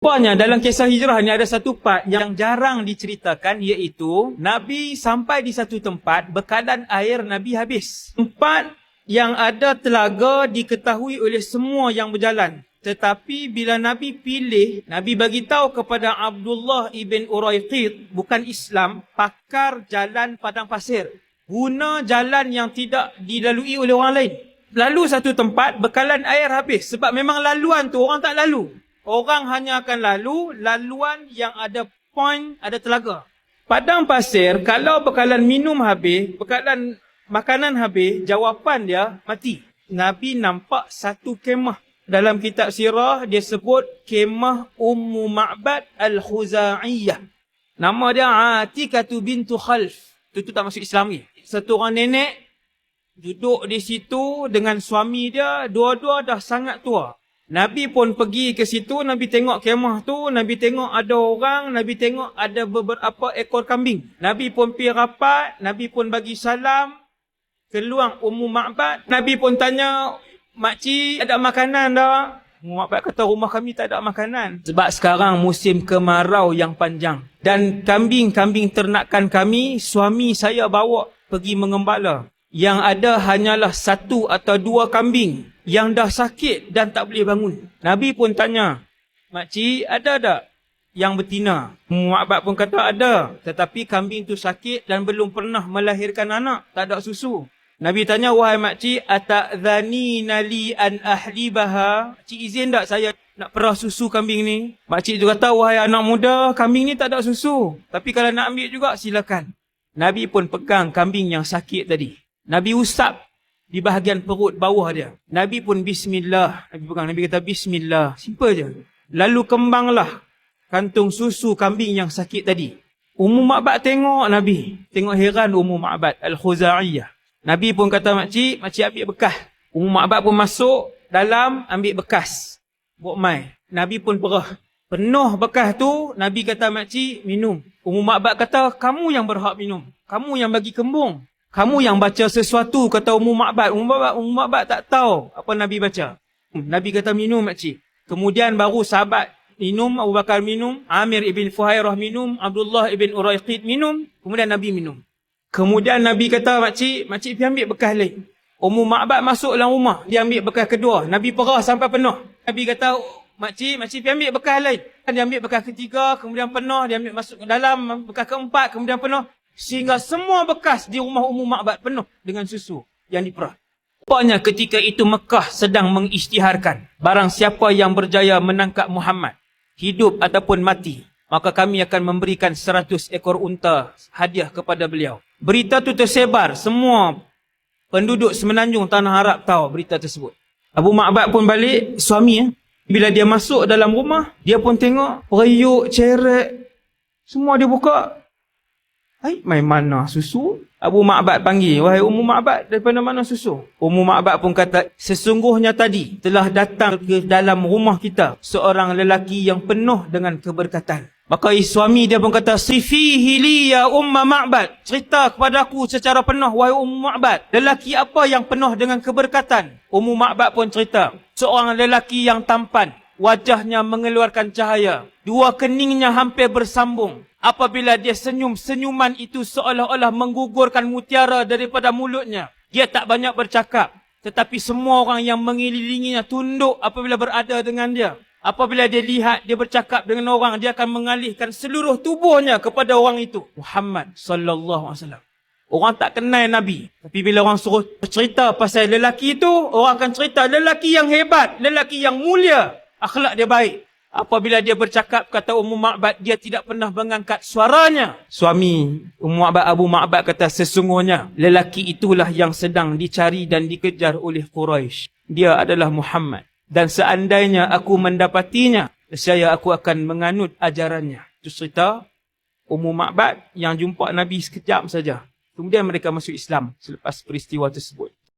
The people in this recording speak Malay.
Rupanya dalam kisah hijrah ni ada satu part yang jarang diceritakan, iaitu Nabi sampai di satu tempat, bekalan air Nabi habis. Tempat yang ada telaga diketahui oleh semua yang berjalan. Tetapi bila Nabi pilih, Nabi bagi tahu kepada Abdullah ibn Uraiqid, bukan Islam, pakar jalan padang pasir. Guna jalan yang tidak dilalui oleh orang lain. Lalu satu tempat, bekalan air habis. Sebab memang laluan tu orang tak lalu. Orang hanya akan laluan yang ada point, ada telaga. Padang pasir, kalau bekalan minum habis, bekalan makanan habis, jawapan dia mati. Nabi nampak satu kemah. Dalam kitab sirah, dia sebut kemah Ummu Ma'bad Al-Khuza'iyah. Nama dia Atikatu bintu Khalf. Itu tak masuk Islam ni. Satu orang nenek duduk di situ dengan suami dia, dua-dua dah sangat tua. Nabi pun pergi ke situ, Nabi tengok kemah tu, Nabi tengok ada orang, Nabi tengok ada beberapa ekor kambing. Nabi pun pergi rapat, Nabi pun bagi salam, keluar Ummu Ma'bad. Nabi pun tanya, "Makcik, ada makanan tak?" Ummu Ma'bad kata, "Rumah kami tak ada makanan. Sebab sekarang musim kemarau yang panjang. Dan kambing-kambing ternakan kami, suami saya bawa pergi mengembala. Yang ada hanyalah satu atau dua kambing yang dah sakit dan tak boleh bangun." Nabi pun tanya, "Makcik, ada tak yang betina?" Ummu Ma'bad pun kata ada. Tetapi kambing tu sakit dan belum pernah melahirkan anak. Tak ada susu. Nabi tanya, "Wahai makcik, ata'dhanina li an ahlibaha?" Makcik izin tak saya nak perah susu kambing ni? Makcik tu kata, "Wahai anak muda, kambing ni tak ada susu. Tapi kalau nak ambil juga, silakan." Nabi pun pegang kambing yang sakit tadi. Nabi usap di bahagian perut bawah dia. Nabi pun bismillah. Nabi pegang, Nabi kata bismillah. Simple je. Lalu kembanglah kantung susu kambing yang sakit tadi. Ummu Ma'bad tengok Nabi. Tengok heran Ummu Ma'bad Al-Khuza'iyah. Nabi pun kata, "Makcik, makcik ambil bekas." Ummu Ma'bad pun masuk dalam, ambil bekas. Buat mai. Nabi pun perah. Penuh bekas tu, Nabi kata, "Makcik, minum." Ummu Ma'bad kata, "Kamu yang berhak minum. Kamu yang bagi kembung. Kamu yang baca sesuatu," kata Ummu Ma'bad. Ummu Ma'bad tak tahu apa Nabi baca. Nabi kata, "Minum, makcik." Kemudian baru sahabat minum, Abu Bakar minum, Amir ibn Fuhairah minum, Abdullah ibn Uraiqid minum, kemudian Nabi minum. Kemudian Nabi kata, "Makcik, makcik pergi ambil bekas lain." Ummu Ma'bad masuk dalam rumah, dia ambil bekas kedua. Nabi perah sampai penuh. Nabi kata, "Makcik, makcik pergi ambil bekas lain." Dia ambil bekas ketiga, kemudian penuh, dia ambil masuk ke dalam, bekas keempat, kemudian penuh. Sehingga semua bekas di rumah Ummu Ma'bad penuh dengan susu yang diperah. Rupanya ketika itu Mekah sedang mengisytiharkan, barang siapa yang berjaya menangkap Muhammad, hidup ataupun mati, maka kami akan memberikan 100 ekor unta hadiah kepada beliau. Berita tu tersebar, semua penduduk semenanjung Tanah Arab tahu berita tersebut. Abu Ma'bad pun balik, suami bila dia masuk dalam rumah, dia pun tengok periuk, ceret, semua dia buka. Mai mana susu? Abu Ma'bad panggil, "Wahai Ummu Ma'bad, daripada mana susu?" Ummu Ma'bad pun kata, "Sesungguhnya tadi telah datang ke dalam rumah kita seorang lelaki yang penuh dengan keberkatan." Maka suami dia pun kata, "Sifihi li ya Umma Ma'bad." Cerita kepada aku secara penuh, wahai Ummu Ma'bad, lelaki apa yang penuh dengan keberkatan? Ummu Ma'bad pun cerita, seorang lelaki yang tampan, wajahnya mengeluarkan cahaya, dua keningnya hampir bersambung. Apabila dia senyum, senyuman itu seolah-olah menggugurkan mutiara daripada mulutnya. Dia tak banyak bercakap, tetapi semua orang yang mengelilinginya tunduk apabila berada dengan dia. Apabila dia lihat, dia bercakap dengan orang, dia akan mengalihkan seluruh tubuhnya kepada orang itu. Muhammad sallallahu alaihi wasallam. Orang tak kenal Nabi, tapi bila orang suruh cerita pasal lelaki itu, orang akan cerita lelaki yang hebat, lelaki yang mulia, akhlak dia baik. Apabila dia bercakap, kata Ummu Ma'bad, dia tidak pernah mengangkat suaranya. Suami Ummu Ma'bad, Abu Ma'bad kata, "Sesungguhnya lelaki itulah yang sedang dicari dan dikejar oleh Quraisy. Dia adalah Muhammad. Dan seandainya aku mendapatinya, nescaya aku akan menganut ajarannya." Itu cerita Ummu Ma'bad yang jumpa Nabi sekejap saja. Kemudian mereka masuk Islam selepas peristiwa tersebut.